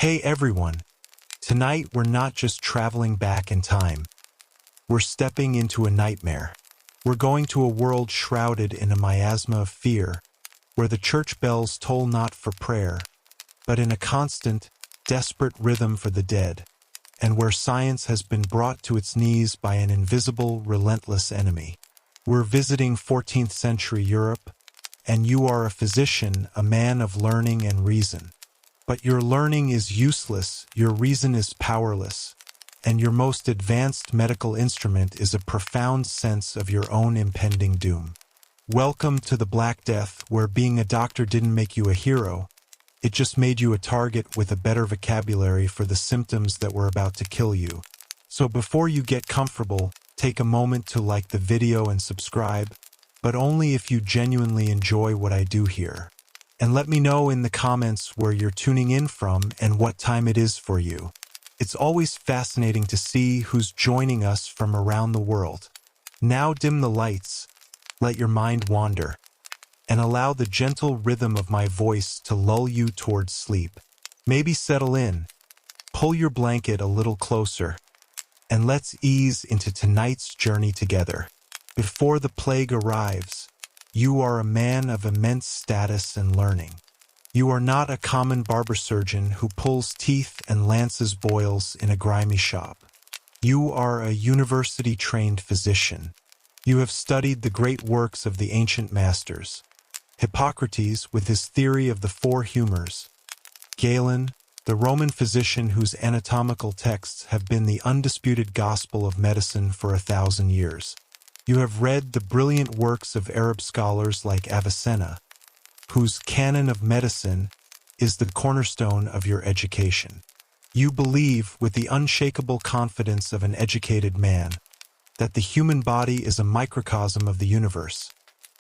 Hey everyone, tonight we're not just traveling back in time. We're stepping into a nightmare. We're going to a world shrouded in a miasma of fear, where the church bells toll not for prayer, but in a constant, desperate rhythm for the dead, and where science has been brought to its knees by an invisible, relentless enemy. We're visiting 14th century Europe, and you are a physician, a man of learning and reason. But your learning is useless, your reason is powerless, and your most advanced medical instrument is a profound sense of your own impending doom. Welcome to the Black Death, where being a doctor didn't make you a hero. It just made you a target with a better vocabulary for the symptoms that were about to kill you. So before you get comfortable, take a moment to like the video and subscribe, but only if you genuinely enjoy what I do here. And let me know in the comments where you're tuning in from and what time it is for you. It's always fascinating to see who's joining us from around the world. Now dim the lights, let your mind wander, and allow the gentle rhythm of my voice to lull you towards sleep. Maybe settle in, pull your blanket a little closer, and let's ease into tonight's journey together. Before the plague arrives, you are a man of immense status and learning. You are not a common barber surgeon who pulls teeth and lances boils in a grimy shop. You are a university-trained physician. You have studied the great works of the ancient masters. Hippocrates with his theory of the four humors. Galen, the Roman physician whose anatomical texts have been the undisputed gospel of medicine for 1,000 years. You have read the brilliant works of Arab scholars like Avicenna, whose canon of medicine is the cornerstone of your education. You believe, with the unshakable confidence of an educated man, that the human body is a microcosm of the universe,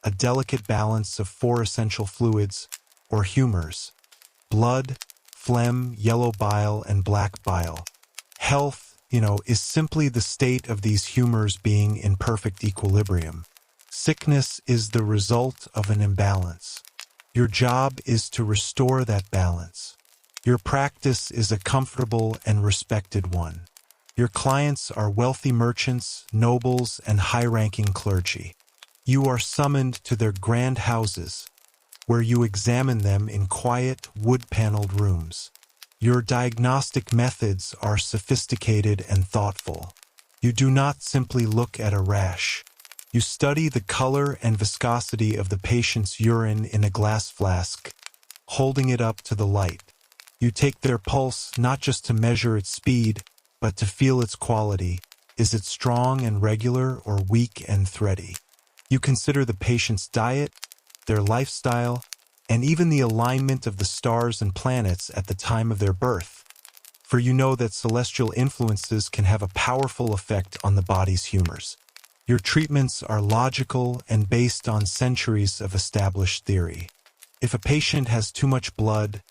a delicate balance of four essential fluids, or humors: blood, phlegm, yellow bile, and black bile. Health, is simply the state of these humors being in perfect equilibrium. Sickness is the result of an imbalance. Your job is to restore that balance. Your practice is a comfortable and respected one. Your clients are wealthy merchants, nobles, and high-ranking clergy. You are summoned to their grand houses, where you examine them in quiet, wood-paneled rooms. Your diagnostic methods are sophisticated and thoughtful. You do not simply look at a rash. You study the color and viscosity of the patient's urine in a glass flask, holding it up to the light. You take their pulse not just to measure its speed, but to feel its quality. Is it strong and regular or weak and thready? You consider the patient's diet, their lifestyle, and even the alignment of the stars and planets at the time of their birth, for you know that celestial influences can have a powerful effect on the body's humors. Your treatments are logical and based on centuries of established theory. If a patient has too much blood,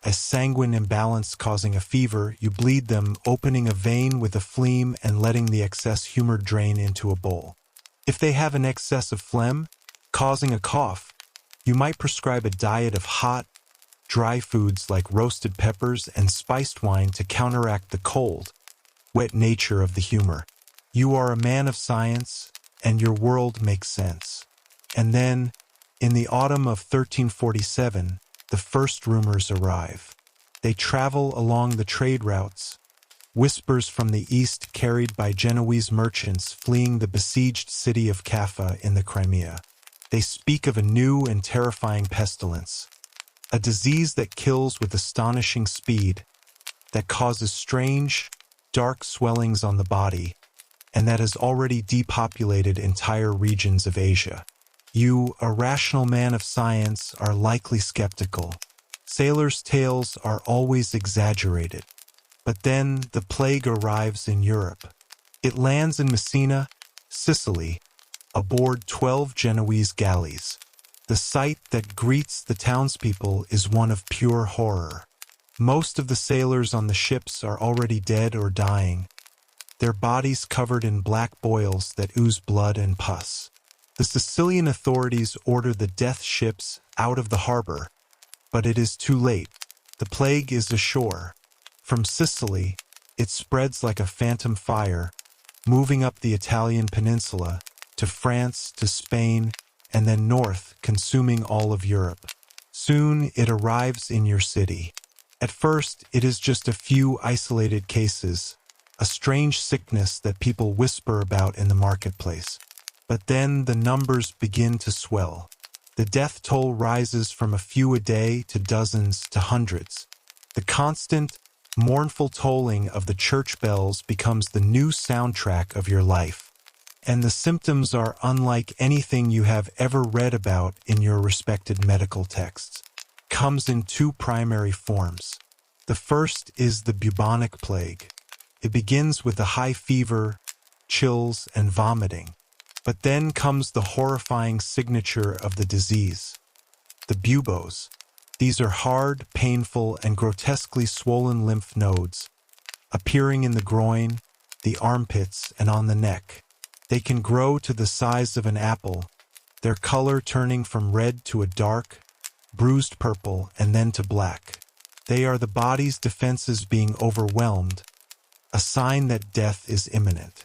a sanguine imbalance causing a fever, you bleed them, opening a vein with a phlegm and letting the excess humor drain into a bowl. If they have an excess of phlegm, causing a cough, you might prescribe a diet of hot, dry foods like roasted peppers and spiced wine to counteract the cold, wet nature of the humor. You are a man of science, and your world makes sense. And then, in the autumn of 1347, the first rumors arrive. They travel along the trade routes, whispers from the east carried by Genoese merchants fleeing the besieged city of Kaffa in the Crimea. They speak of a new and terrifying pestilence, a disease that kills with astonishing speed, that causes strange, dark swellings on the body, and that has already depopulated entire regions of Asia. You, a rational man of science, are likely skeptical. Sailors' tales are always exaggerated. But then the plague arrives in Europe. It lands in Messina, Sicily, aboard 12 Genoese galleys. The sight that greets the townspeople is one of pure horror. Most of the sailors on the ships are already dead or dying, their bodies covered in black boils that ooze blood and pus. The Sicilian authorities order the death ships out of the harbor, but it is too late. The plague is ashore. From Sicily, it spreads like a phantom fire, moving up the Italian peninsula, to France, to Spain, and then north, consuming all of Europe. Soon it arrives in your city. At first, it is just a few isolated cases, a strange sickness that people whisper about in the marketplace. But then the numbers begin to swell. The death toll rises from a few a day to dozens to hundreds. The constant, mournful tolling of the church bells becomes the new soundtrack of your life. And the symptoms are unlike anything you have ever read about in your respected medical texts. Comes in two primary forms. The first is the bubonic plague. It begins with a high fever, chills, and vomiting. But then comes the horrifying signature of the disease, the buboes. These are hard, painful, and grotesquely swollen lymph nodes, appearing in the groin, the armpits, and on the neck. They can grow to the size of an apple, their color turning from red to a dark, bruised purple, and then to black. They are the body's defenses being overwhelmed, a sign that death is imminent.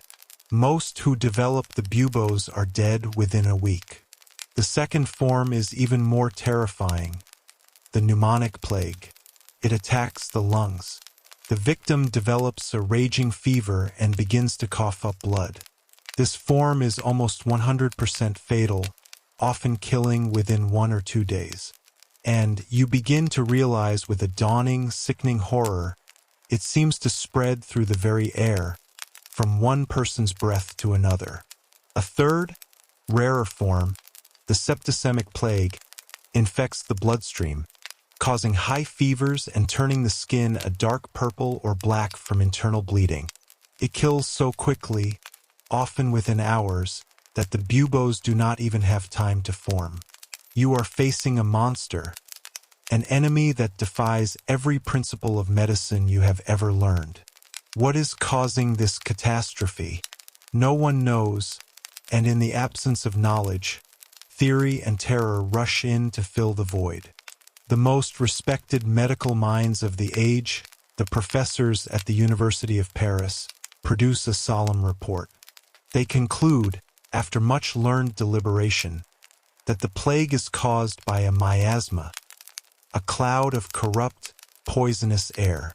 Most who develop the buboes are dead within a week. The second form is even more terrifying, the pneumonic plague. It attacks the lungs. The victim develops a raging fever and begins to cough up blood. This form is almost 100% fatal, often killing within 1 or 2 days. And you begin to realize with a dawning, sickening horror, it seems to spread through the very air, from one person's breath to another. A third, rarer form, the septicemic plague, infects the bloodstream, causing high fevers and turning the skin a dark purple or black from internal bleeding. It kills so quickly, often within hours, that the buboes do not even have time to form. You are facing a monster, an enemy that defies every principle of medicine you have ever learned. What is causing this catastrophe? No one knows, and in the absence of knowledge, theory and terror rush in to fill the void. The most respected medical minds of the age, the professors at the University of Paris, produce a solemn report. They conclude, after much learned deliberation, that the plague is caused by a miasma, a cloud of corrupt, poisonous air.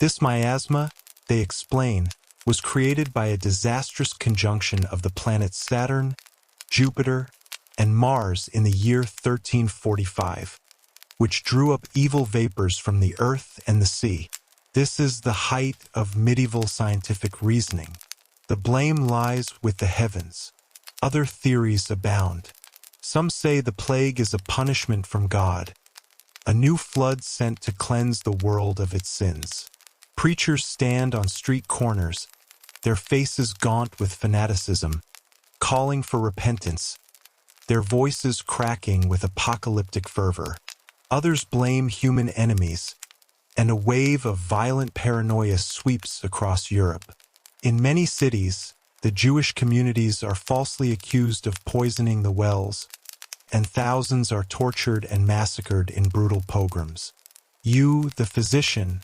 This miasma, they explain, was created by a disastrous conjunction of the planets Saturn, Jupiter, and Mars in the year 1345, which drew up evil vapors from the earth and the sea. This is the height of medieval scientific reasoning. The blame lies with the heavens. Other theories abound. Some say the plague is a punishment from God, a new flood sent to cleanse the world of its sins. Preachers stand on street corners, their faces gaunt with fanaticism, calling for repentance, their voices cracking with apocalyptic fervor. Others blame human enemies, and a wave of violent paranoia sweeps across Europe. In many cities, the Jewish communities are falsely accused of poisoning the wells, and thousands are tortured and massacred in brutal pogroms. You, the physician,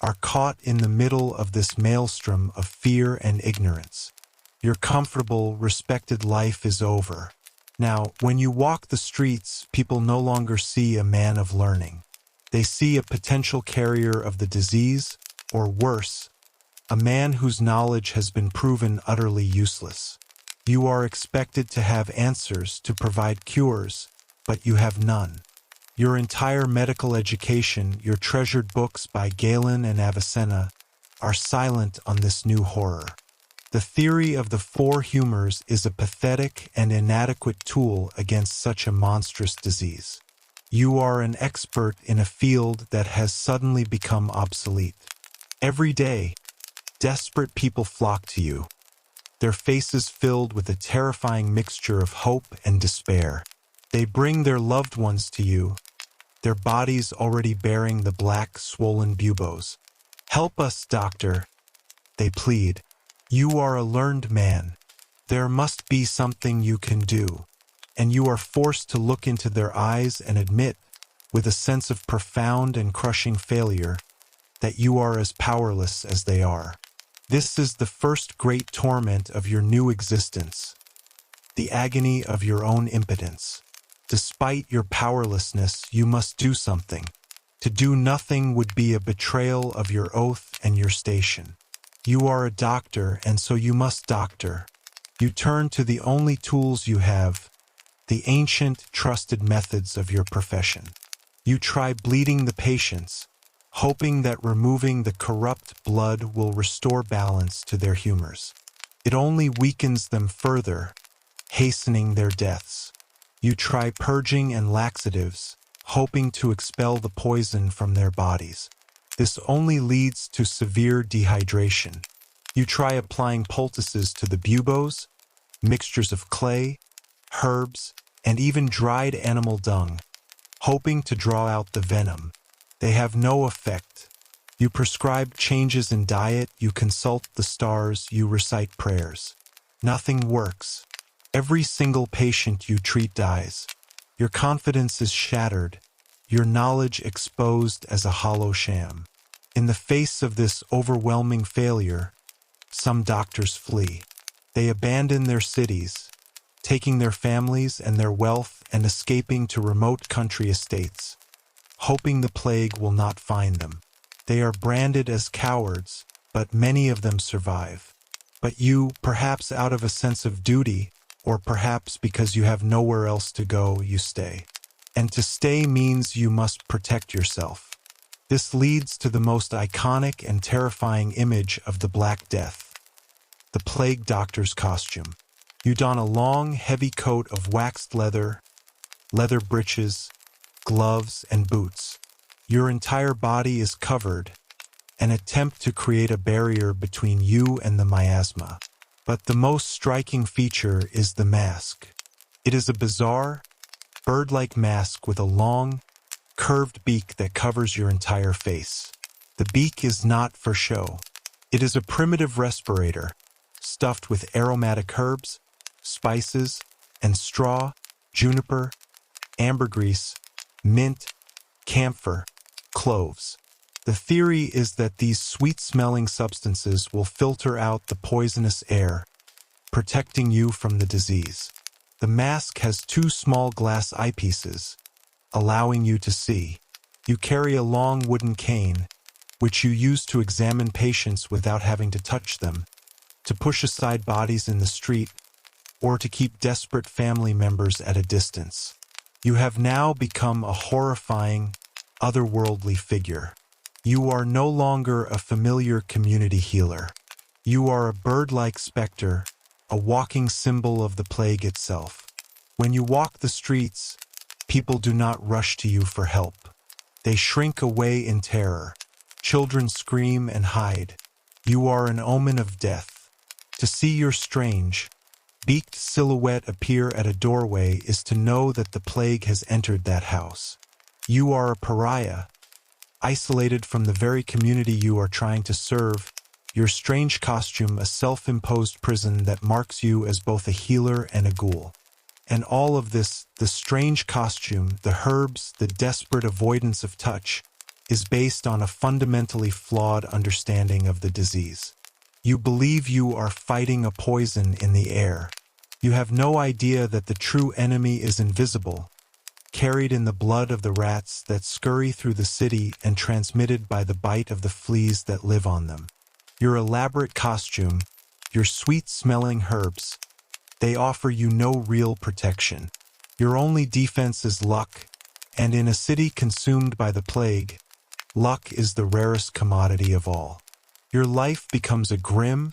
are caught in the middle of this maelstrom of fear and ignorance. Your comfortable, respected life is over. Now, when you walk the streets, people no longer see a man of learning. They see a potential carrier of the disease, or worse, a man whose knowledge has been proven utterly useless. You are expected to have answers to provide cures, but you have none. Your entire medical education, your treasured books by Galen and Avicenna, are silent on this new horror. The theory of the four humors is a pathetic and inadequate tool against such a monstrous disease. You are an expert in a field that has suddenly become obsolete. Every day, desperate people flock to you, their faces filled with a terrifying mixture of hope and despair. They bring their loved ones to you, their bodies already bearing the black, swollen buboes. "Help us, doctor," they plead. "You are a learned man. There must be something you can do." And you are forced to look into their eyes and admit, with a sense of profound and crushing failure, that you are as powerless as they are. This is the first great torment of your new existence, the agony of your own impotence. Despite your powerlessness, you must do something. To do nothing would be a betrayal of your oath and your station. You are a doctor, and so you must doctor. You turn to the only tools you have, the ancient, trusted methods of your profession. You try bleeding the patients, hoping that removing the corrupt blood will restore balance to their humors. It only weakens them further, hastening their deaths. You try purging and laxatives, hoping to expel the poison from their bodies. This only leads to severe dehydration. You try applying poultices to the buboes, mixtures of clay, herbs, and even dried animal dung, hoping to draw out the venom. They have no effect. You prescribe changes in diet, you consult the stars, you recite prayers. Nothing works. Every single patient you treat dies. Your confidence is shattered, your knowledge exposed as a hollow sham. In the face of this overwhelming failure, some doctors flee. They abandon their cities, taking their families and their wealth and escaping to remote country estates, hoping the plague will not find them. They are branded as cowards, but many of them survive. But you, perhaps out of a sense of duty, or perhaps because you have nowhere else to go, you stay. And to stay means you must protect yourself. This leads to the most iconic and terrifying image of the Black Death, the plague doctor's costume. You don a long, heavy coat of waxed leather, leather breeches, gloves, and boots. Your entire body is covered, an attempt to create a barrier between you and the miasma. But the most striking feature is the mask. It is a bizarre, bird-like mask with a long, curved beak that covers your entire face. The beak is not for show. It is a primitive respirator, stuffed with aromatic herbs, spices, and straw, juniper, ambergris, mint, camphor, cloves. The theory is that these sweet-smelling substances will filter out the poisonous air, protecting you from the disease. The mask has 2 small glass eyepieces, allowing you to see. You carry a long wooden cane, which you use to examine patients without having to touch them, to push aside bodies in the street, or to keep desperate family members at a distance. You have now become a horrifying, otherworldly figure. You are no longer a familiar community healer. You are a bird-like specter, a walking symbol of the plague itself. When you walk the streets, people do not rush to you for help. They shrink away in terror. Children scream and hide. You are an omen of death. To see your strange, beaked silhouette appear at a doorway is to know that the plague has entered that house. You are a pariah, isolated from the very community you are trying to serve, your strange costume a self-imposed prison that marks you as both a healer and a ghoul. And all of this, the strange costume, the herbs, the desperate avoidance of touch, is based on a fundamentally flawed understanding of the disease. You believe you are fighting a poison in the air. You have no idea that the true enemy is invisible, carried in the blood of the rats that scurry through the city and transmitted by the bite of the fleas that live on them. Your elaborate costume, your sweet-smelling herbs, they offer you no real protection. Your only defense is luck, and in a city consumed by the plague, luck is the rarest commodity of all. Your life becomes a grim,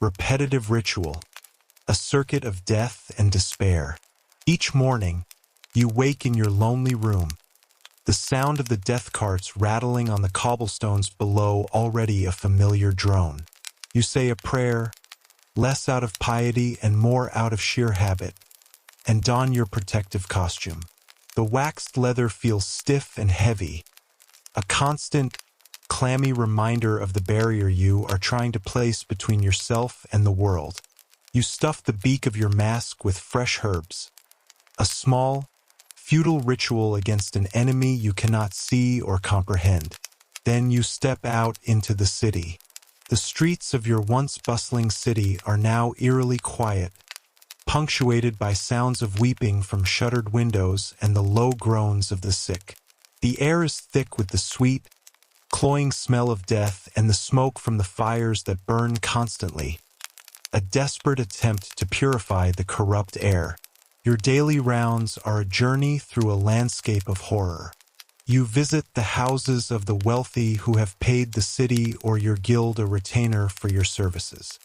repetitive ritual, a circuit of death and despair. Each morning, you wake in your lonely room, the sound of the death carts rattling on the cobblestones below already a familiar drone. You say a prayer, less out of piety and more out of sheer habit, and don your protective costume. The waxed leather feels stiff and heavy, a constant, clammy reminder of the barrier you are trying to place between yourself and the world. You stuff the beak of your mask with fresh herbs, a small, futile ritual against an enemy you cannot see or comprehend. Then you step out into the city. The streets of your once bustling city are now eerily quiet, punctuated by sounds of weeping from shuttered windows and the low groans of the sick. The air is thick with the sweet, cloying smell of death and the smoke from the fires that burn constantly, a desperate attempt to purify the corrupt air. Your daily rounds are a journey through a landscape of horror. You visit the houses of the wealthy who have paid the city or your guild a retainer for your services.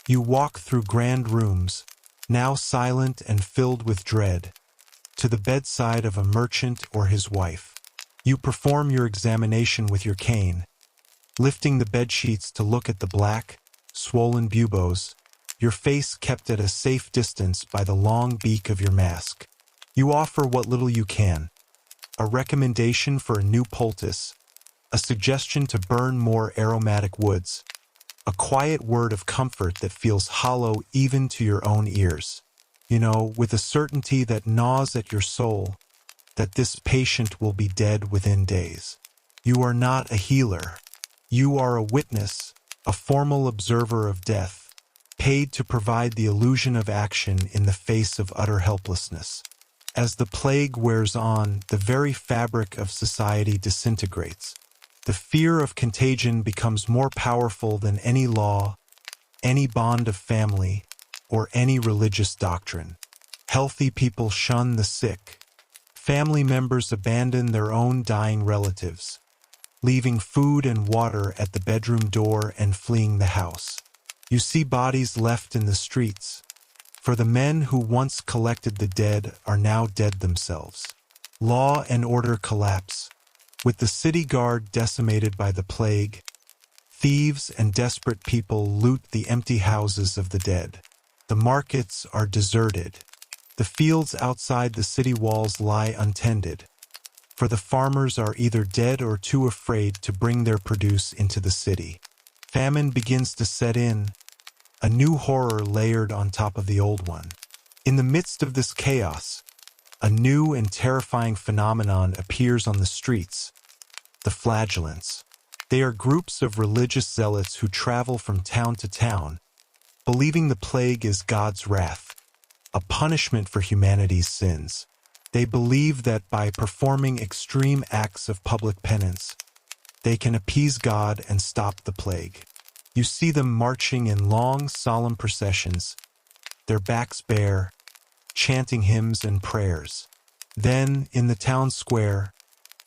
You walk through grand rooms, now silent and filled with dread, to the bedside of a merchant or his wife. You perform your examination with your cane, lifting the bedsheets to look at the black, swollen buboes, your face kept at a safe distance by the long beak of your mask. You offer what little you can, a recommendation for a new poultice, a suggestion to burn more aromatic woods, a quiet word of comfort that feels hollow even to your own ears. With a certainty that gnaws at your soul, that this patient will be dead within days. You are not a healer. You are a witness, a formal observer of death, paid to provide the illusion of action in the face of utter helplessness. As the plague wears on, the very fabric of society disintegrates. The fear of contagion becomes more powerful than any law, any bond of family, or any religious doctrine. Healthy people shun the sick. Family members abandon their own dying relatives, leaving food and water at the bedroom door and fleeing the house. You see bodies left in the streets, for the men who once collected the dead are now dead themselves. Law and order collapse. With the city guard decimated by the plague, thieves and desperate people loot the empty houses of the dead. The markets are deserted. The fields outside the city walls lie untended, for the farmers are either dead or too afraid to bring their produce into the city. Famine begins to set in, a new horror layered on top of the old one. In the midst of this chaos, a new and terrifying phenomenon appears on the streets: the flagellants. They are groups of religious zealots who travel from town to town, believing the plague is God's wrath, a punishment for humanity's sins. They believe that by performing extreme acts of public penance, they can appease God and stop the plague. You see them marching in long, solemn processions, their backs bare, chanting hymns and prayers. Then, in the town square,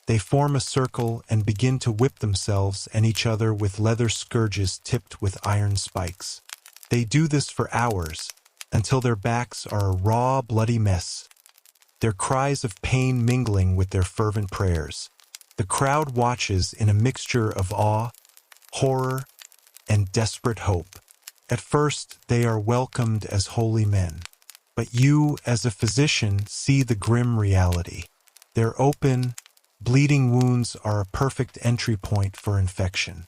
they form a circle and begin to whip themselves and each other with leather scourges tipped with iron spikes. They do this for hours, until their backs are a raw, bloody mess, their cries of pain mingling with their fervent prayers. The crowd watches in a mixture of awe, horror, and desperate hope. At first, they are welcomed as holy men. But you, as a physician, see the grim reality. Their open, bleeding wounds are a perfect entry point for infection.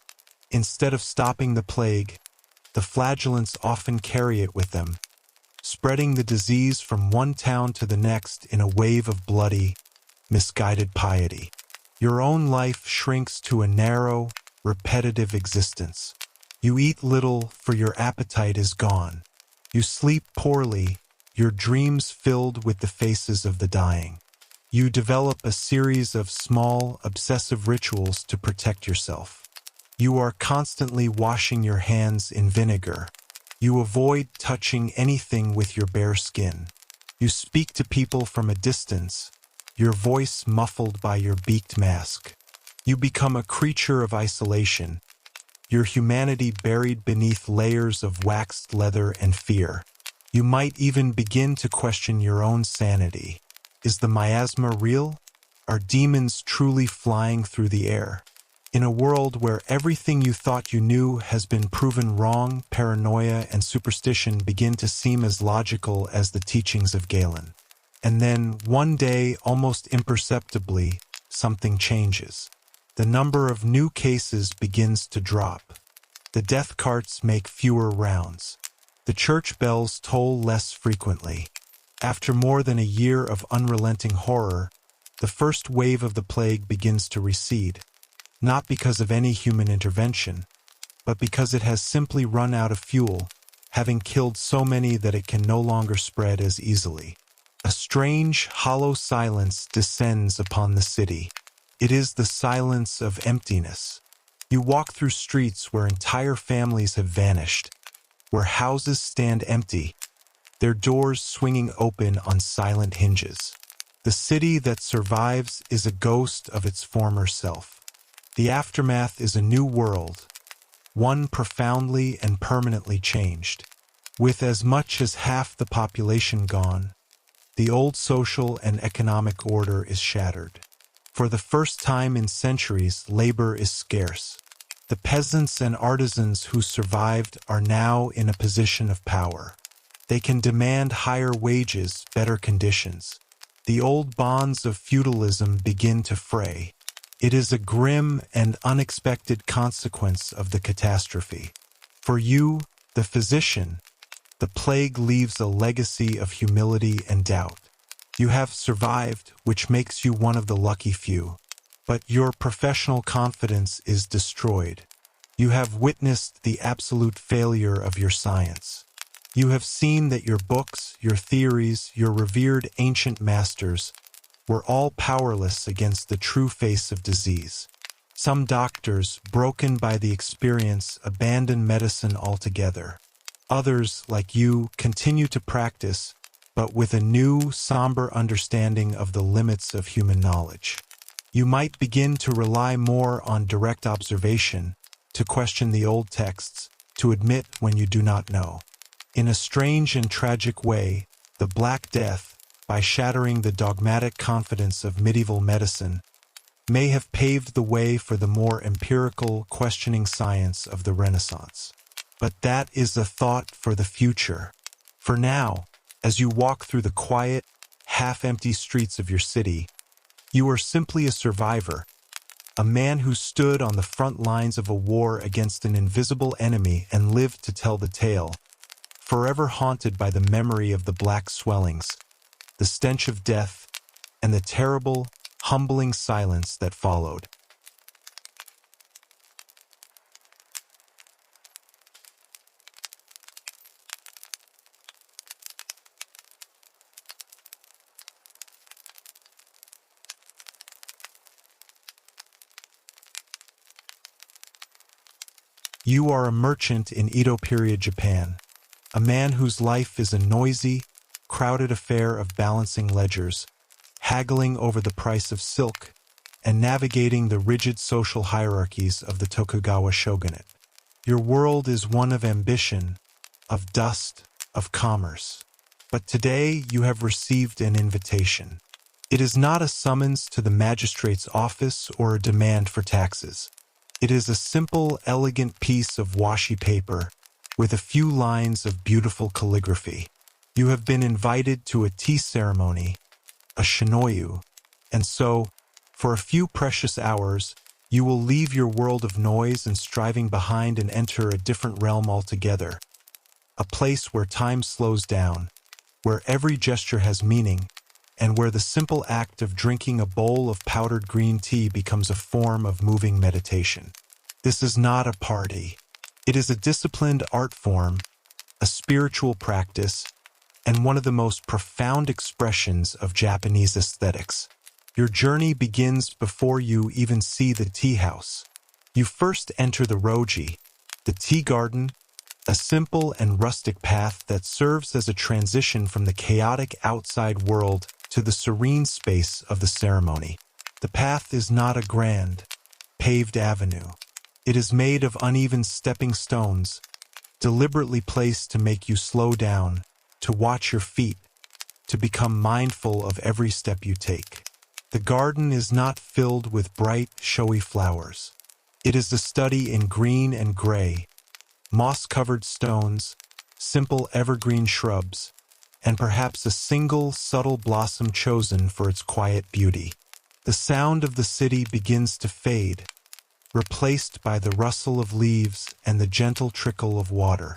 Instead of stopping the plague, the flagellants often carry it with them, spreading the disease from one town to the next in a wave of bloody, misguided piety. Your own life shrinks to a narrow, repetitive existence. You eat little, for your appetite is gone. You sleep poorly, your dreams filled with the faces of the dying. You develop a series of small, obsessive rituals to protect yourself. You are constantly washing your hands in vinegar. You avoid touching anything with your bare skin. You speak to people from a distance, your voice muffled by your beaked mask. You become a creature of isolation, your humanity buried beneath layers of waxed leather and fear. You might even begin to question your own sanity. Is the miasma real? Are demons truly flying through the air? In a world where everything you thought you knew has been proven wrong, paranoia and superstition begin to seem as logical as the teachings of Galen. And then, one day, almost imperceptibly, something changes. The number of new cases begins to drop. The death carts make fewer rounds. The church bells toll less frequently. After more than a year of unrelenting horror, the first wave of the plague begins to recede. not because of any human intervention, but because it has simply run out of fuel, having killed so many that it can no longer spread as easily. A strange, hollow silence descends upon the city. It is the silence of emptiness. You walk through streets where entire families have vanished, where houses stand empty, their doors swinging open on silent hinges. The city that survives is a ghost of its former self. The aftermath is a new world, one profoundly and permanently changed. With as much as half the population gone, the old social and economic order is shattered. For the first time in centuries, labor is scarce. The peasants and artisans who survived are now in a position of power. They can demand higher wages, better conditions. The old bonds of feudalism begin to fray. It is a grim and unexpected consequence of the catastrophe. For you, the physician, the plague leaves a legacy of humility and doubt. You have survived, which makes you one of the lucky few. But your professional confidence is destroyed. You have witnessed the absolute failure of your science. You have seen that your books, your theories, your revered ancient masters were all powerless against the true face of disease. Some doctors, broken by the experience, abandon medicine altogether. Others, like you, continue to practice, but with a new, somber understanding of the limits of human knowledge. You might begin to rely more on direct observation, to question the old texts, to admit when you do not know. In a strange and tragic way, the Black Death, by shattering the dogmatic confidence of medieval medicine, may have paved the way for the more empirical, questioning science of the Renaissance. But that is a thought for the future. For now, as you walk through the quiet, half-empty streets of your city, you are simply a survivor, a man who stood on the front lines of a war against an invisible enemy and lived to tell the tale, forever haunted by the memory of the black swellings, the stench of death, and the terrible, humbling silence that followed. You are a merchant in Edo-period Japan, a man whose life is a noisy, crowded affair of balancing ledgers, haggling over the price of silk, and navigating the rigid social hierarchies of the Tokugawa shogunate. Your world is one of ambition, of dust, of commerce. But today you have received an invitation. It is not a summons to the magistrate's office or a demand for taxes. It is a simple, elegant piece of washi paper with a few lines of beautiful calligraphy. You have been invited to a tea ceremony, a shinoyu, and so, for a few precious hours, you will leave your world of noise and striving behind and enter a different realm altogether, a place where time slows down, where every gesture has meaning, and where the simple act of drinking a bowl of powdered green tea becomes a form of moving meditation. This is not a party. It is a disciplined art form, a spiritual practice, and one of the most profound expressions of Japanese aesthetics. Your journey begins before you even see the tea house. You first enter the roji, the tea garden, a simple and rustic path that serves as a transition from the chaotic outside world to the serene space of the ceremony. The path is not a grand, paved avenue. It is made of uneven stepping stones, deliberately placed to make you slow down, to watch your feet, to become mindful of every step you take. The garden is not filled with bright, showy flowers. It is a study in green and gray, moss-covered stones, simple evergreen shrubs, and perhaps a single subtle blossom chosen for its quiet beauty. The sound of the city begins to fade, replaced by the rustle of leaves and the gentle trickle of water.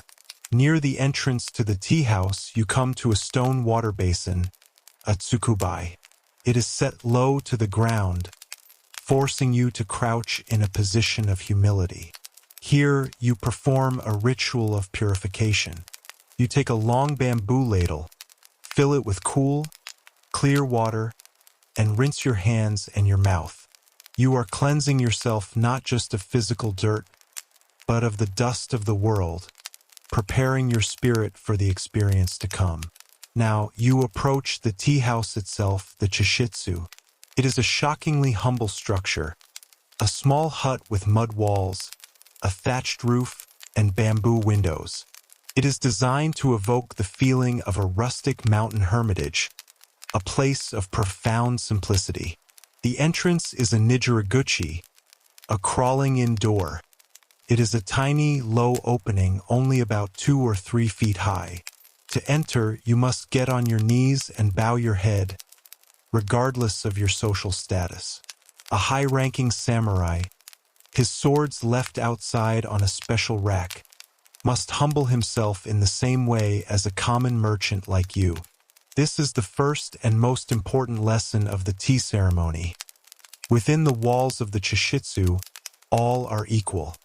Near the entrance to the tea house, you come to a stone water basin, a tsukubai. It is set low to the ground, forcing you to crouch in a position of humility. Here, you perform a ritual of purification. You take a long bamboo ladle, fill it with cool, clear water, and rinse your hands and your mouth. You are cleansing yourself not just of physical dirt, but of the dust of the world, preparing your spirit for the experience to come. Now, you approach the tea house itself, the chishitsu. It is a shockingly humble structure, a small hut with mud walls, a thatched roof, and bamboo windows. It is designed to evoke the feeling of a rustic mountain hermitage, a place of profound simplicity. The entrance is a nijiraguchi, a crawling-in door. It is a tiny, low opening only about 2 or 3 feet high. To enter, you must get on your knees and bow your head, regardless of your social status. A high-ranking samurai, his swords left outside on a special rack, must humble himself in the same way as a common merchant like you. This is the first and most important lesson of the tea ceremony. Within the walls of the chishitsu, all are equal.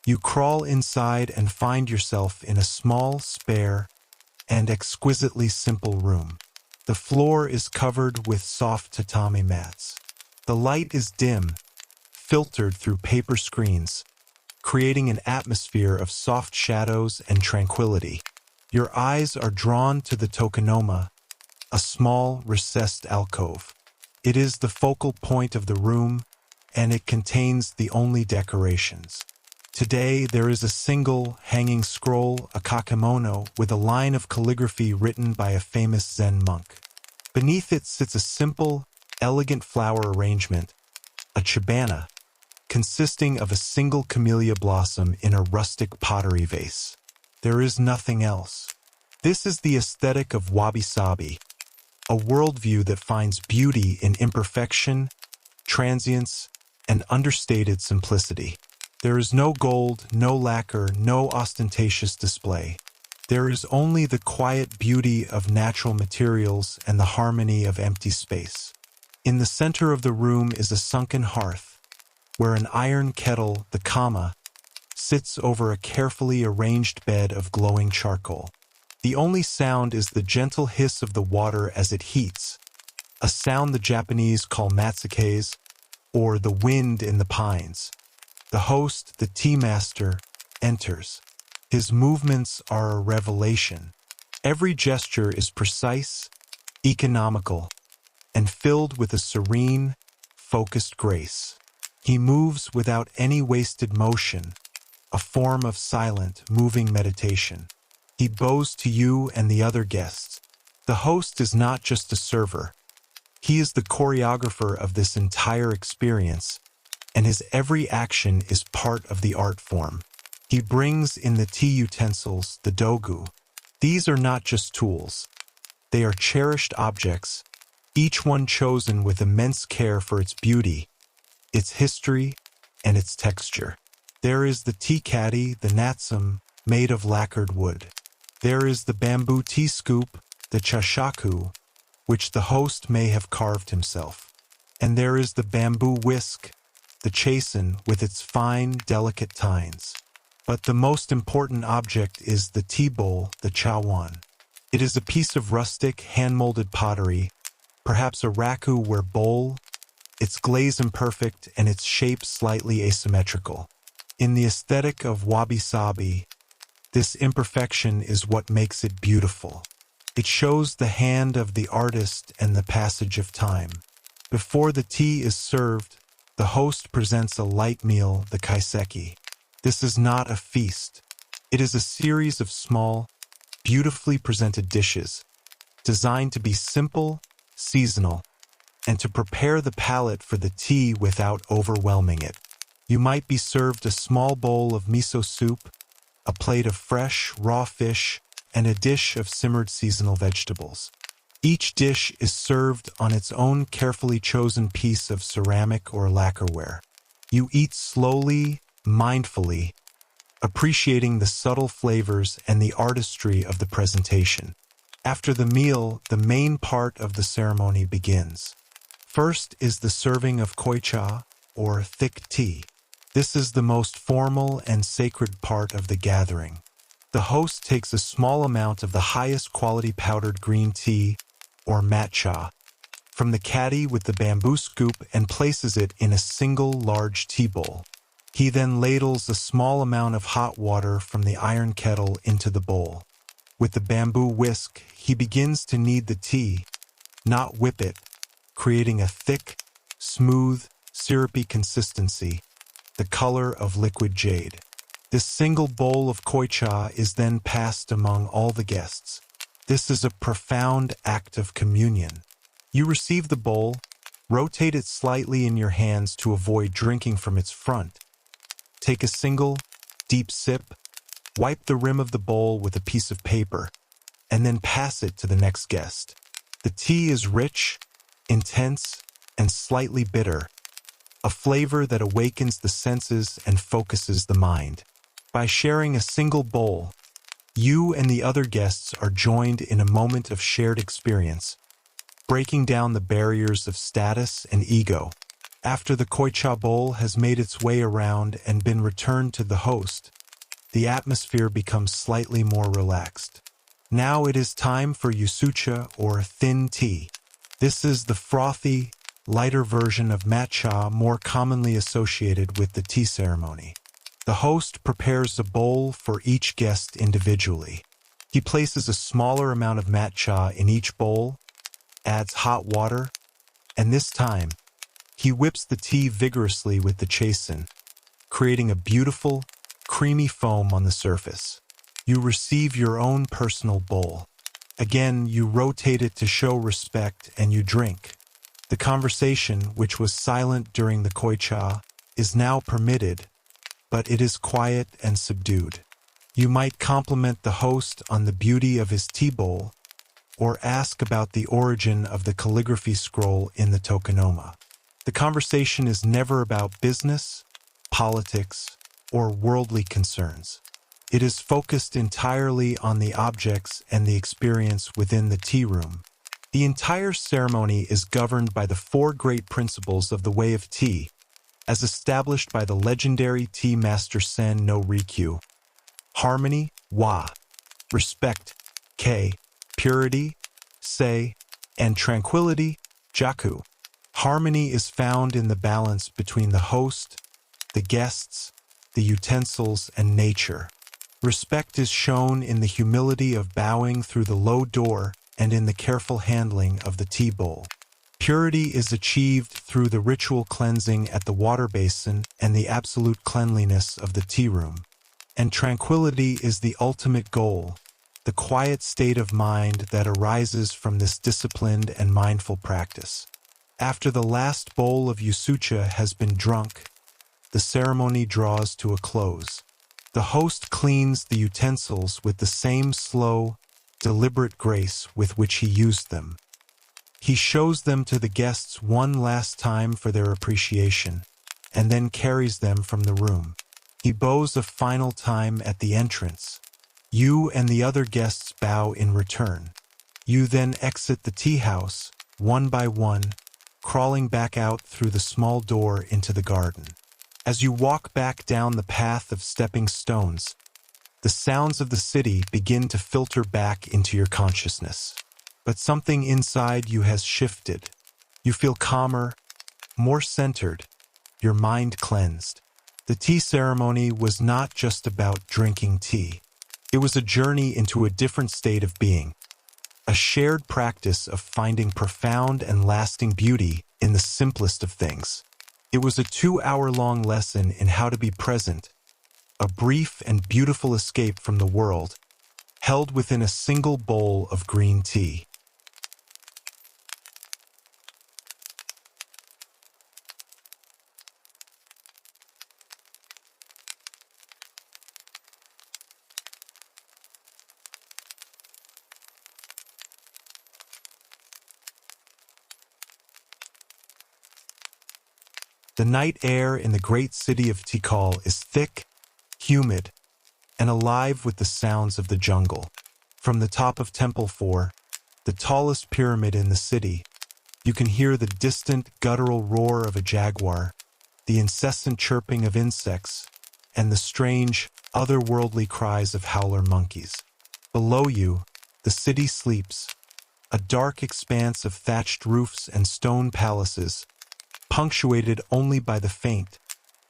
You crawl inside and find yourself in a small, spare, and exquisitely simple room. The floor is covered with soft tatami mats. The light is dim, filtered through paper screens, creating an atmosphere of soft shadows and tranquility. Your eyes are drawn to the tokonoma, a small, recessed alcove. It is the focal point of the room, and it contains the only decorations. Today, there is a single hanging scroll, a kakemono, with a line of calligraphy written by a famous Zen monk. Beneath it sits a simple, elegant flower arrangement, a chibana, consisting of a single camellia blossom in a rustic pottery vase. There is nothing else. This is the aesthetic of wabi-sabi, a worldview that finds beauty in imperfection, transience, and understated simplicity. There is no gold, no lacquer, no ostentatious display. There is only the quiet beauty of natural materials and the harmony of empty space. In the center of the room is a sunken hearth, where an iron kettle, the kama, sits over a carefully arranged bed of glowing charcoal. The only sound is the gentle hiss of the water as it heats, a sound the Japanese call matsukes, or the wind in the pines. The host, the tea master, enters. His movements are a revelation. Every gesture is precise, economical, and filled with a serene, focused grace. He moves without any wasted motion, a form of silent, moving meditation. He bows to you and the other guests. The host is not just a server. He is the choreographer of this entire experience, and his every action is part of the art form. He brings in the tea utensils, the dogu. These are not just tools. They are cherished objects, each one chosen with immense care for its beauty, its history, and its texture. There is the tea caddy, the natsum, made of lacquered wood. There is the bamboo tea scoop, the chashaku, which the host may have carved himself. And there is the bamboo whisk, the chasen with its fine, delicate tines. But the most important object is the tea bowl, the chawan. It is a piece of rustic, hand-molded pottery, perhaps a raku-ware bowl, its glaze imperfect and its shape slightly asymmetrical. In the aesthetic of wabi-sabi, this imperfection is what makes it beautiful. It shows the hand of the artist and the passage of time. Before the tea is served, the host presents a light meal, the kaiseki. This is not a feast. It is a series of small, beautifully presented dishes, designed to be simple, seasonal, and to prepare the palate for the tea without overwhelming it. You might be served a small bowl of miso soup, a plate of fresh, raw fish, and a dish of simmered seasonal vegetables. Each dish is served on its own carefully chosen piece of ceramic or lacquerware. You eat slowly, mindfully, appreciating the subtle flavors and the artistry of the presentation. After the meal, the main part of the ceremony begins. First is the serving of koicha, or thick tea. This is the most formal and sacred part of the gathering. The host takes a small amount of the highest quality powdered green tea, or matcha, from the caddy with the bamboo scoop and places it in a single large tea bowl. He then ladles a small amount of hot water from the iron kettle into the bowl. With the bamboo whisk, he begins to knead the tea, not whip it, creating a thick, smooth, syrupy consistency, the color of liquid jade. This single bowl of koicha is then passed among all the guests. This is a profound act of communion. You receive the bowl, rotate it slightly in your hands to avoid drinking from its front. Take a single, deep sip, wipe the rim of the bowl with a piece of paper, and then pass it to the next guest. The tea is rich, intense, and slightly bitter, a flavor that awakens the senses and focuses the mind. By sharing a single bowl, you and the other guests are joined in a moment of shared experience, breaking down the barriers of status and ego. After the koicha bowl has made its way around and been returned to the host, the atmosphere becomes slightly more relaxed. Now it is time for yusucha, or thin tea. This is the frothy, lighter version of matcha more commonly associated with the tea ceremony. The host prepares a bowl for each guest individually. He places a smaller amount of matcha in each bowl, adds hot water, and this time, he whips the tea vigorously with the chasen, creating a beautiful, creamy foam on the surface. You receive your own personal bowl. Again, you rotate it to show respect and you drink. The conversation, which was silent during the koicha, is now permitted, but it is quiet and subdued. You might compliment the host on the beauty of his tea bowl, or ask about the origin of the calligraphy scroll in the tokonoma. The conversation is never about business, politics, or worldly concerns. It is focused entirely on the objects and the experience within the tea room. The entire ceremony is governed by the four great principles of the way of tea, as established by the legendary tea master Sen no Rikyu. Harmony, wa; respect, kei; purity, sei; and tranquility, jaku. Harmony is found in the balance between the host, the guests, the utensils, and nature. Respect is shown in the humility of bowing through the low door and in the careful handling of the tea bowl. Purity is achieved through the ritual cleansing at the water basin and the absolute cleanliness of the tea room. And tranquility is the ultimate goal, the quiet state of mind that arises from this disciplined and mindful practice. After the last bowl of yusucha has been drunk, the ceremony draws to a close. The host cleans the utensils with the same slow, deliberate grace with which he used them. He shows them to the guests one last time for their appreciation, and then carries them from the room. He bows a final time at the entrance. You and the other guests bow in return. You then exit the tea house, one by one, crawling back out through the small door into the garden. As you walk back down the path of stepping stones, the sounds of the city begin to filter back into your consciousness. But something inside you has shifted. You feel calmer, more centered, your mind cleansed. The tea ceremony was not just about drinking tea. It was a journey into a different state of being, a shared practice of finding profound and lasting beauty in the simplest of things. It was a 2-hour-long lesson in how to be present, a brief and beautiful escape from the world, held within a single bowl of green tea. The night air in the great city of Tikal is thick, humid, and alive with the sounds of the jungle. From the top of Temple 4, the tallest pyramid in the city, you can hear the distant guttural roar of a jaguar, the incessant chirping of insects, and the strange, otherworldly cries of howler monkeys. Below you, the city sleeps, a dark expanse of thatched roofs and stone palaces, punctuated only by the faint,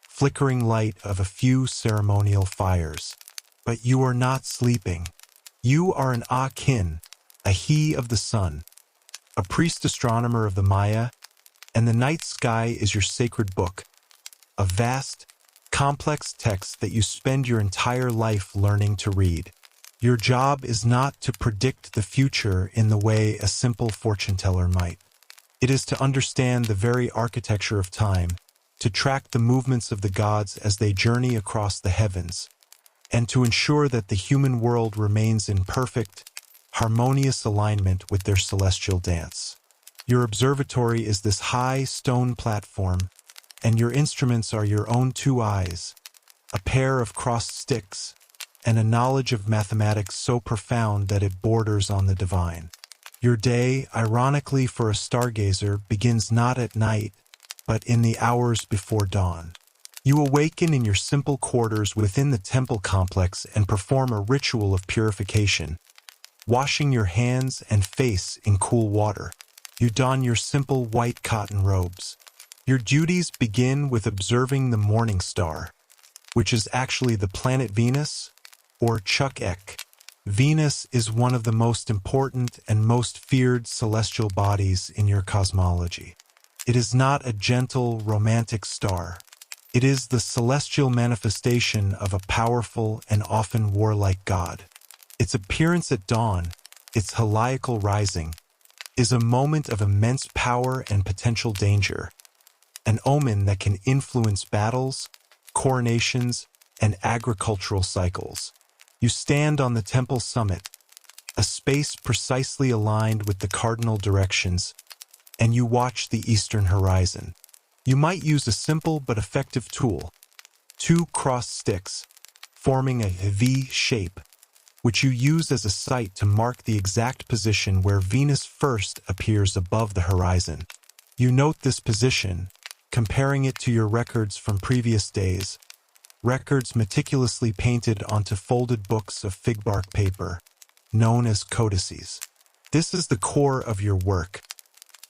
flickering light of a few ceremonial fires. But you are not sleeping. You are an Akin, a he of the sun, a priest astronomer of the Maya, and the night sky is your sacred book, a vast, complex text that you spend your entire life learning to read. Your job is not to predict the future in the way a simple fortune teller might. It is to understand the very architecture of time, to track the movements of the gods as they journey across the heavens, and to ensure that the human world remains in perfect, harmonious alignment with their celestial dance. Your observatory is this high stone platform, and your instruments are your own two eyes, a pair of crossed sticks, and a knowledge of mathematics so profound that it borders on the divine. Your day, ironically for a stargazer, begins not at night, but in the hours before dawn. You awaken in your simple quarters within the temple complex and perform a ritual of purification, washing your hands and face in cool water. You don your simple white cotton robes. Your duties begin with observing the morning star, which is actually the planet Venus, or Chuk-ek. Venus is one of the most important and most feared celestial bodies in your cosmology. It is not a gentle, romantic star. It is the celestial manifestation of a powerful and often warlike god. Its appearance at dawn, its heliacal rising, is a moment of immense power and potential danger, an omen that can influence battles, coronations, and agricultural cycles. You stand on the temple summit, a space precisely aligned with the cardinal directions, and you watch the eastern horizon. You might use a simple but effective tool, two crossed sticks, forming a V shape, which you use as a sight to mark the exact position where Venus first appears above the horizon. You note this position, comparing it to your records from previous days, records meticulously painted onto folded books of fig bark paper, known as codices. This is the core of your work: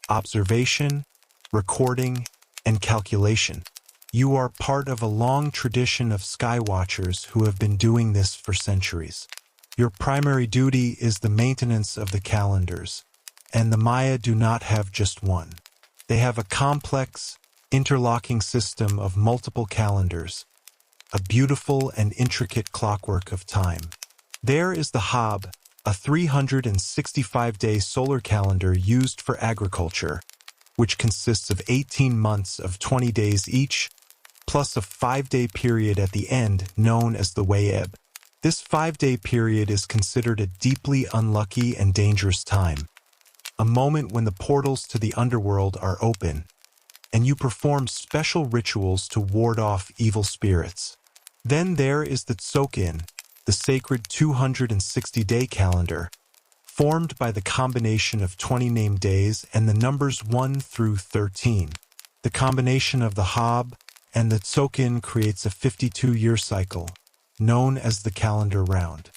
observation, recording, and calculation. You are part of a long tradition of skywatchers who have been doing this for centuries. Your primary duty is the maintenance of the calendars, and the Maya do not have just one. They have a complex, interlocking system of multiple calendars, a beautiful and intricate clockwork of time. There is the Hab, a 365-day solar calendar used for agriculture, which consists of 18 months of 20 days each, plus a 5-day period at the end known as the Wayeb. This 5-day period is considered a deeply unlucky and dangerous time, a moment when the portals to the underworld are open, and you perform special rituals to ward off evil spirits. Then there is the Tsokin, the sacred 260-day calendar, formed by the combination of 20 named days and the numbers 1 through 13. The combination of the Hab and the Tsokin creates a 52-year cycle, known as the calendar round.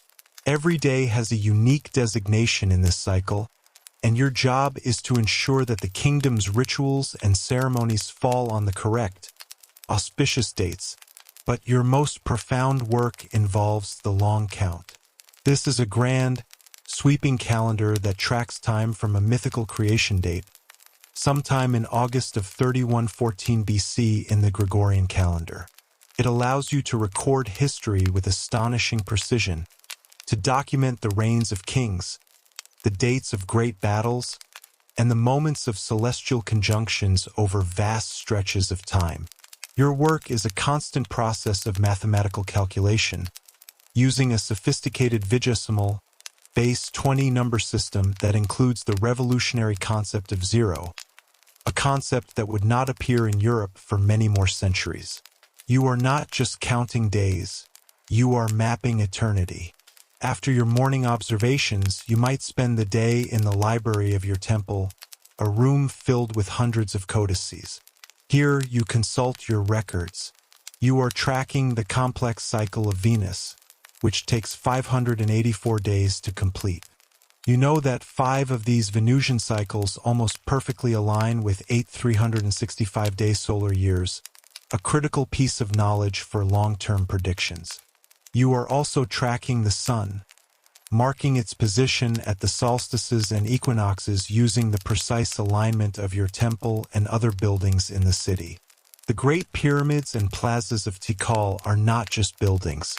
Every day has a unique designation in this cycle, and your job is to ensure that the kingdom's rituals and ceremonies fall on the correct, auspicious dates. But your most profound work involves the long count. This is a grand, sweeping calendar that tracks time from a mythical creation date, sometime in August of 3114 BC in the Gregorian calendar. It allows you to record history with astonishing precision, to document the reigns of kings, the dates of great battles, and the moments of celestial conjunctions over vast stretches of time. Your work is a constant process of mathematical calculation, using a sophisticated vigesimal, base 20 number system that includes the revolutionary concept of zero, a concept that would not appear in Europe for many more centuries. You are not just counting days, you are mapping eternity. After your morning observations, you might spend the day in the library of your temple, a room filled with hundreds of codices. Here you consult your records. You are tracking the complex cycle of Venus, which takes 584 days to complete. You know that 5 of these Venusian cycles almost perfectly align with 8 365-day solar years, a critical piece of knowledge for long-term predictions. You are also tracking the sun, marking its position at the solstices and equinoxes using the precise alignment of your temple and other buildings in the city. The Great Pyramids and plazas of Tikal are not just buildings.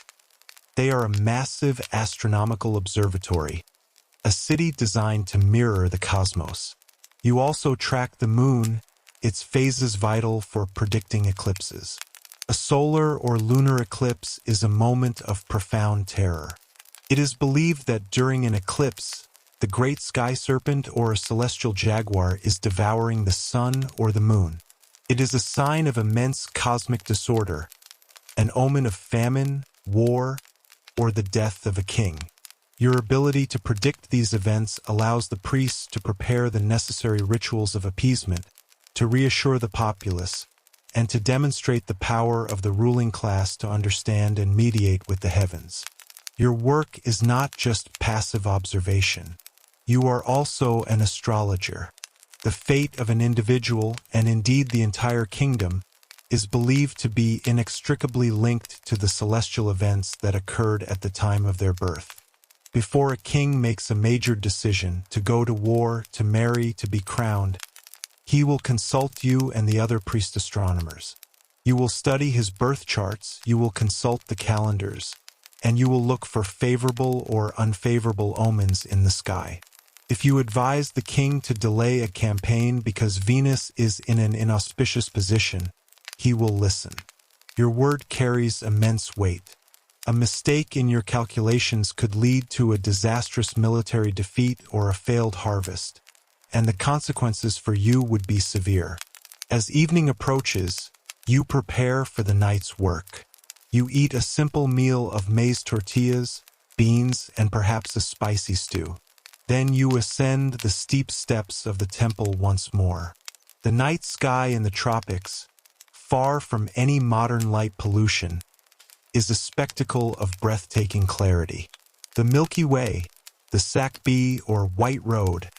They are a massive astronomical observatory, a city designed to mirror the cosmos. You also track the moon, its phases vital for predicting eclipses. A solar or lunar eclipse is a moment of profound terror. It is believed that during an eclipse, the great sky serpent or a celestial jaguar is devouring the sun or the moon. It is a sign of immense cosmic disorder, an omen of famine, war, or the death of a king. Your ability to predict these events allows the priests to prepare the necessary rituals of appeasement, to reassure the populace, and to demonstrate the power of the ruling class to understand and mediate with the heavens. Your work is not just passive observation. You are also an astrologer. The fate of an individual, and indeed the entire kingdom, is believed to be inextricably linked to the celestial events that occurred at the time of their birth. Before a king makes a major decision to go to war, to marry, to be crowned, he will consult you and the other priest astronomers. You will study his birth charts, you will consult the calendars, and you will look for favorable or unfavorable omens in the sky. If you advise the king to delay a campaign because Venus is in an inauspicious position, he will listen. Your word carries immense weight. A mistake in your calculations could lead to a disastrous military defeat or a failed harvest, and the consequences for you would be severe. As evening approaches, you prepare for the night's work. You eat a simple meal of maize tortillas, beans, and perhaps a spicy stew. Then you ascend the steep steps of the temple once more. The night sky in the tropics, far from any modern light pollution, is a spectacle of breathtaking clarity. The Milky Way, the Sakbi or White Road,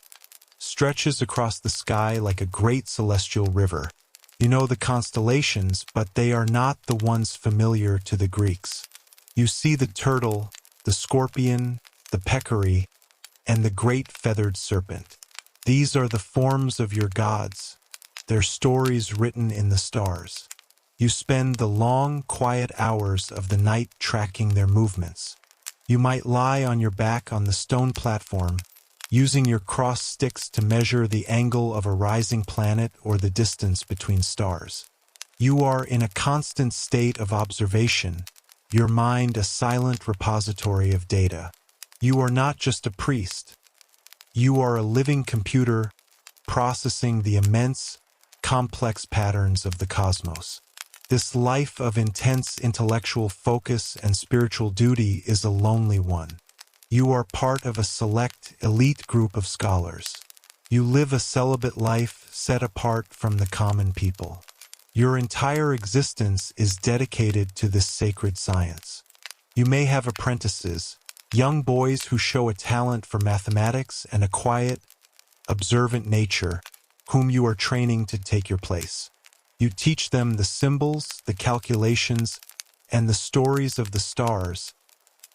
stretches across the sky like a great celestial river. You know the constellations, but they are not the ones familiar to the Greeks. You see the turtle, the scorpion, the peccary, and the great feathered serpent. These are the forms of your gods, their stories written in the stars. You spend the long, quiet hours of the night tracking their movements. You might lie on your back on the stone platform, using your cross sticks to measure the angle of a rising planet or the distance between stars. You are in a constant state of observation, your mind a silent repository of data. You are not just a priest. You are a living computer processing the immense, complex patterns of the cosmos. This life of intense intellectual focus and spiritual duty is a lonely one. You are part of a select, elite group of scholars. You live a celibate life set apart from the common people. Your entire existence is dedicated to this sacred science. You may have apprentices, young boys who show a talent for mathematics and a quiet, observant nature, whom you are training to take your place. You teach them the symbols, the calculations, and the stories of the stars,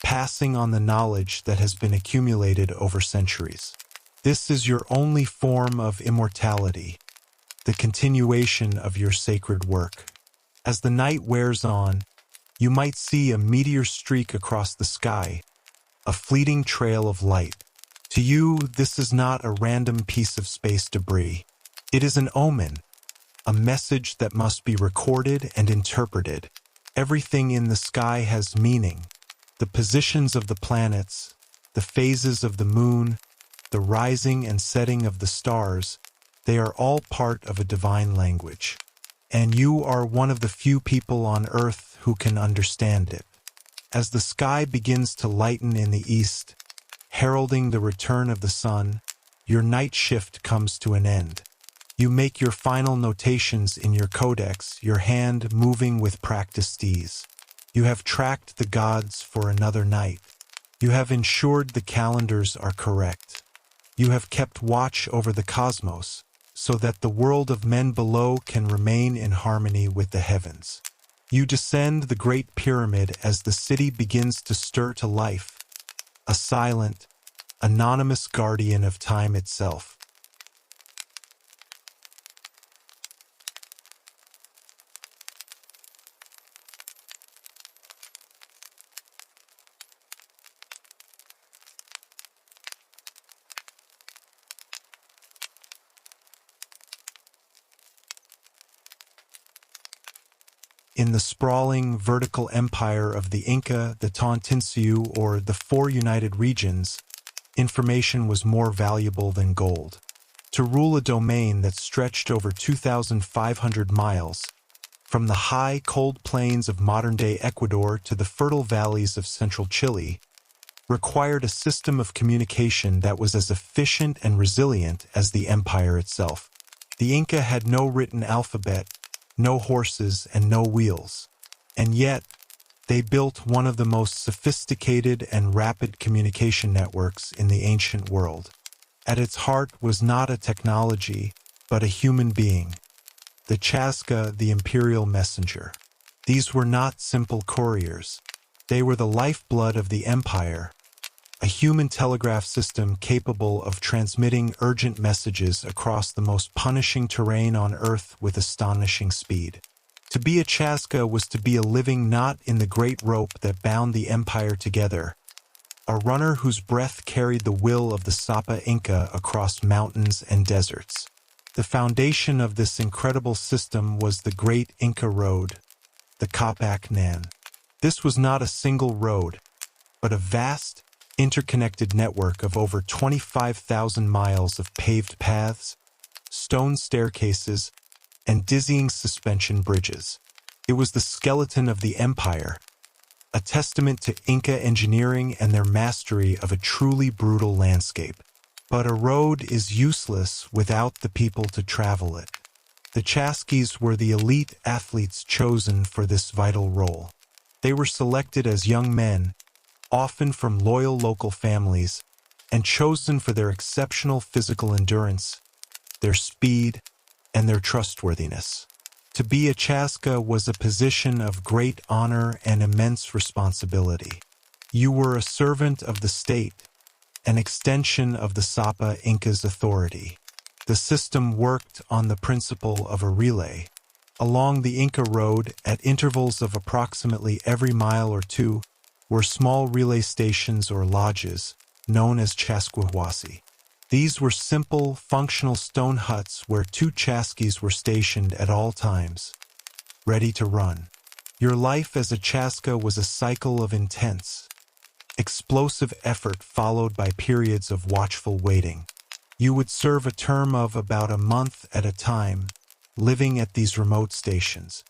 passing on the knowledge that has been accumulated over centuries. This is your only form of immortality, the continuation of your sacred work. As the night wears on, you might see a meteor streak across the sky, a fleeting trail of light. To you, this is not a random piece of space debris. It is an omen, a message that must be recorded and interpreted. Everything in the sky has meaning. The positions of the planets, the phases of the moon, the rising and setting of the stars, they are all part of a divine language. And you are one of the few people on Earth who can understand it. As the sky begins to lighten in the east, heralding the return of the sun, your night shift comes to an end. You make your final notations in your codex, your hand moving with practiced ease. You have tracked the gods for another night. You have ensured the calendars are correct. You have kept watch over the cosmos, so that the world of men below can remain in harmony with the heavens. You descend the Great Pyramid as the city begins to stir to life, a silent, anonymous guardian of time itself. In the sprawling vertical empire of the Inca, the Tawantinsuyu, or the Four United Regions, information was more valuable than gold. To rule a domain that stretched over 2,500 miles, from the high, cold plains of modern-day Ecuador to the fertile valleys of central Chile, required a system of communication that was as efficient and resilient as the empire itself. The Inca had no written alphabet, no horses, and no wheels. And yet, they built one of the most sophisticated and rapid communication networks in the ancient world. At its heart was not a technology, but a human being. The Chasca, the imperial messenger. These were not simple couriers. They were the lifeblood of the empire, a human telegraph system capable of transmitting urgent messages across the most punishing terrain on Earth with astonishing speed. To be a Chasca was to be a living knot in the great rope that bound the empire together, a runner whose breath carried the will of the Sapa Inca across mountains and deserts. The foundation of this incredible system was the Great Inca Road, the Capac Nan. This was not a single road, but a vast, interconnected network of over 25,000 miles of paved paths, stone staircases, and dizzying suspension bridges. It was the skeleton of the empire, a testament to Inca engineering and their mastery of a truly brutal landscape. But a road is useless without the people to travel it. The Chasquis were the elite athletes chosen for this vital role. They were selected as young men, often from loyal local families, and chosen for their exceptional physical endurance, their speed, and their trustworthiness. To be a Chasca was a position of great honor and immense responsibility. You were a servant of the state, an extension of the Sapa Inca's authority. The system worked on the principle of a relay. Along the Inca Road, at intervals of approximately every mile or two, were small relay stations or lodges, known as chasquihuasi. These were simple, functional stone huts where two Chasquis were stationed at all times, ready to run. Your life as a Chasca was a cycle of intense, explosive effort followed by periods of watchful waiting. You would serve a term of about a month at a time, living at these remote stations.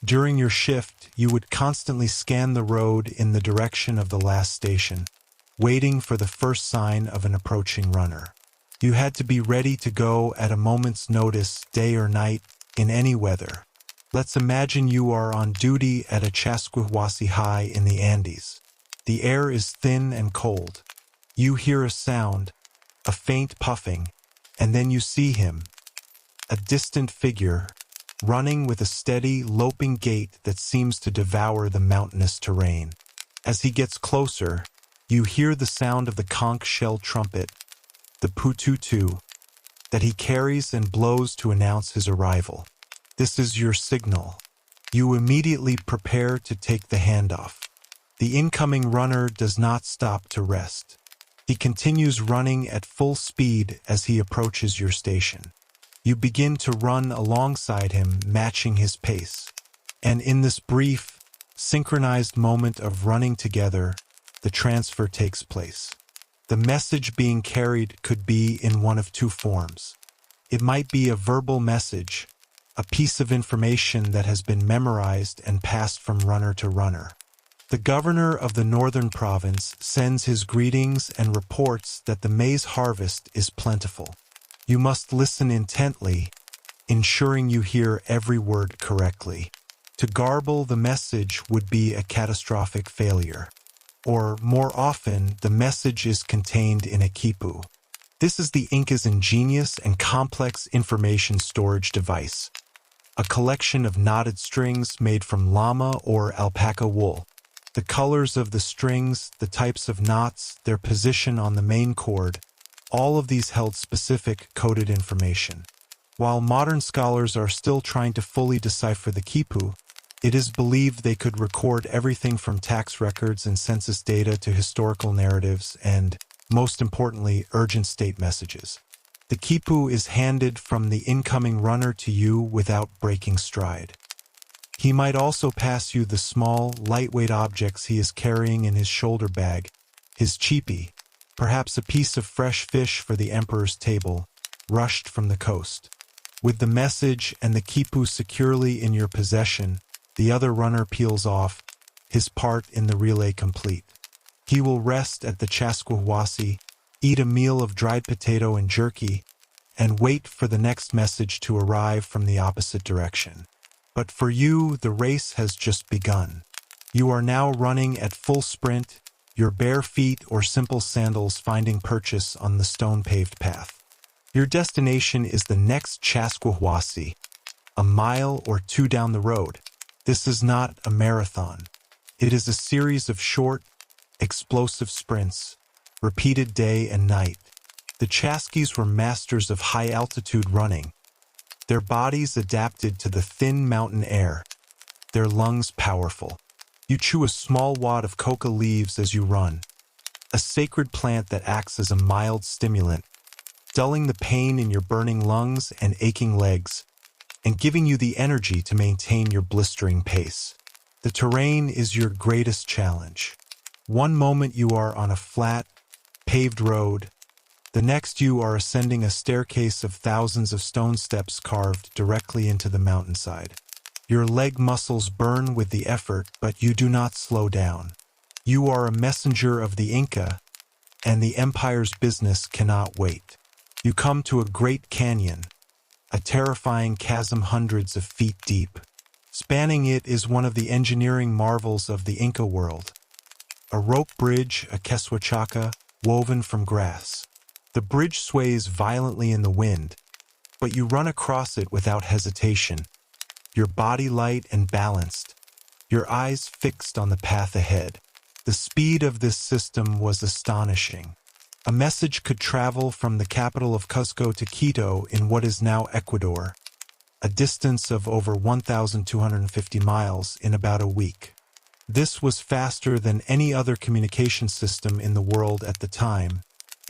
During your shift, you would constantly scan the road in the direction of the last station, waiting for the first sign of an approaching runner. You had to be ready to go at a moment's notice, day or night, in any weather. Let's imagine you are on duty at a Chasquihuasi high in the Andes. The air is thin and cold. You hear a sound, a faint puffing, and then you see him, a distant figure, running with a steady, loping gait that seems to devour the mountainous terrain. As he gets closer, you hear the sound of the conch shell trumpet, the pututu, that he carries and blows to announce his arrival. This is your signal. You immediately prepare to take the handoff. The incoming runner does not stop to rest. He continues running at full speed as he approaches your station. You begin to run alongside him, matching his pace. And in this brief, synchronized moment of running together, the transfer takes place. The message being carried could be in one of two forms. It might be a verbal message, a piece of information that has been memorized and passed from runner to runner. The governor of the northern province sends his greetings and reports that the maize harvest is plentiful. You must listen intently, ensuring you hear every word correctly. To garble the message would be a catastrophic failure. Or, more often, the message is contained in a quipu. This is the Incas' ingenious and complex information storage device, a collection of knotted strings made from llama or alpaca wool. The colors of the strings, the types of knots, their position on the main cord, all of these held specific coded information. While modern scholars are still trying to fully decipher the quipu, it is believed they could record everything from tax records and census data to historical narratives and, most importantly, urgent state messages. The quipu is handed from the incoming runner to you without breaking stride. He might also pass you the small, lightweight objects he is carrying in his shoulder bag, his chipi, perhaps a piece of fresh fish for the emperor's table, rushed from the coast. With the message and the quipu securely in your possession, the other runner peels off, his part in the relay complete. He will rest at the chasquahuasi, eat a meal of dried potato and jerky, and wait for the next message to arrive from the opposite direction. But for you, the race has just begun. You are now running at full sprint, your bare feet or simple sandals finding purchase on the stone-paved path. Your destination is the next chasquahuasi, a mile or two down the road. This is not a marathon. It is a series of short, explosive sprints, repeated day and night. The Chaskies were masters of high-altitude running, their bodies adapted to the thin mountain air, their lungs powerful. You chew a small wad of coca leaves as you run, a sacred plant that acts as a mild stimulant, dulling the pain in your burning lungs and aching legs, and giving you the energy to maintain your blistering pace. The terrain is your greatest challenge. One moment you are on a flat, paved road, the next you are ascending a staircase of thousands of stone steps carved directly into the mountainside. Your leg muscles burn with the effort, but you do not slow down. You are a messenger of the Inca, and the empire's business cannot wait. You come to a great canyon, a terrifying chasm hundreds of feet deep. Spanning it is one of the engineering marvels of the Inca world. A rope bridge, a queswachaka, woven from grass. The bridge sways violently in the wind, but you run across it without hesitation, your body light and balanced, your eyes fixed on the path ahead. The speed of this system was astonishing. A message could travel from the capital of Cuzco to Quito in what is now Ecuador, a distance of over 1,250 miles in about a week. This was faster than any other communication system in the world at the time,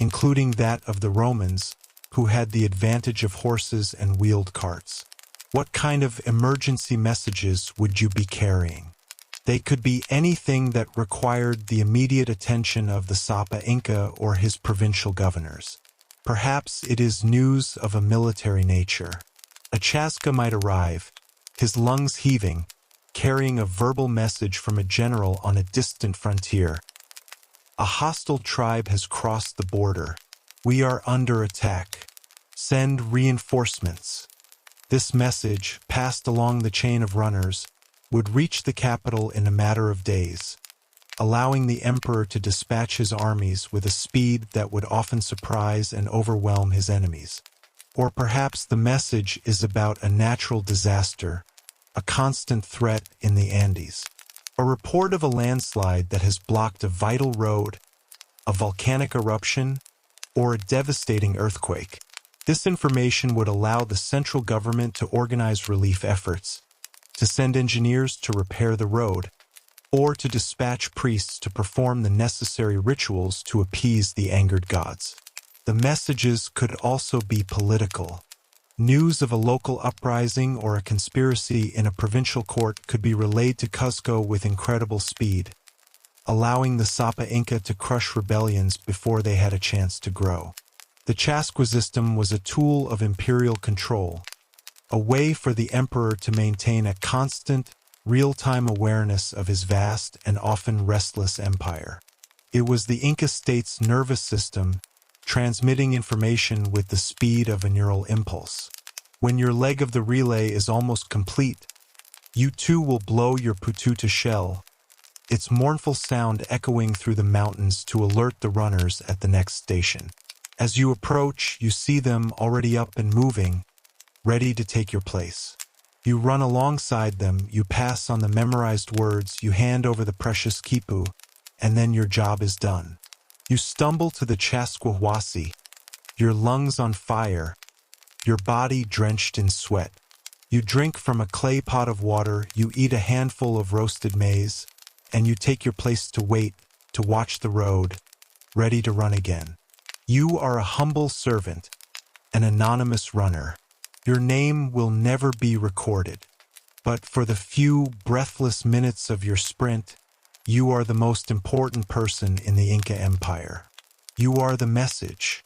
including that of the Romans, who had the advantage of horses and wheeled carts. What kind of emergency messages would you be carrying? They could be anything that required the immediate attention of the Sapa Inca or his provincial governors. Perhaps it is news of a military nature. A Chaska might arrive, his lungs heaving, carrying a verbal message from a general on a distant frontier. A hostile tribe has crossed the border. We are under attack. Send reinforcements. This message, passed along the chain of runners, would reach the capital in a matter of days, allowing the emperor to dispatch his armies with a speed that would often surprise and overwhelm his enemies. Or perhaps the message is about a natural disaster, a constant threat in the Andes, a report of a landslide that has blocked a vital road, a volcanic eruption, or a devastating earthquake. This information would allow the central government to organize relief efforts, to send engineers to repair the road, or to dispatch priests to perform the necessary rituals to appease the angered gods. The messages could also be political. News of a local uprising or a conspiracy in a provincial court could be relayed to Cuzco with incredible speed, allowing the Sapa Inca to crush rebellions before they had a chance to grow. The Chasqua system was a tool of imperial control, a way for the emperor to maintain a constant, real-time awareness of his vast and often restless empire. It was the Inca state's nervous system, transmitting information with the speed of a neural impulse. When your leg of the relay is almost complete, you too will blow your pututa shell, its mournful sound echoing through the mountains to alert the runners at the next station. As you approach, you see them already up and moving, ready to take your place. You run alongside them, you pass on the memorized words, you hand over the precious kipu, and then your job is done. You stumble to the chasquahuasi, your lungs on fire, your body drenched in sweat. You drink from a clay pot of water, you eat a handful of roasted maize, and you take your place to wait, to watch the road, ready to run again. You are a humble servant, an anonymous runner. Your name will never be recorded, but for the few breathless minutes of your sprint, you are the most important person in the Inca Empire. You are the message,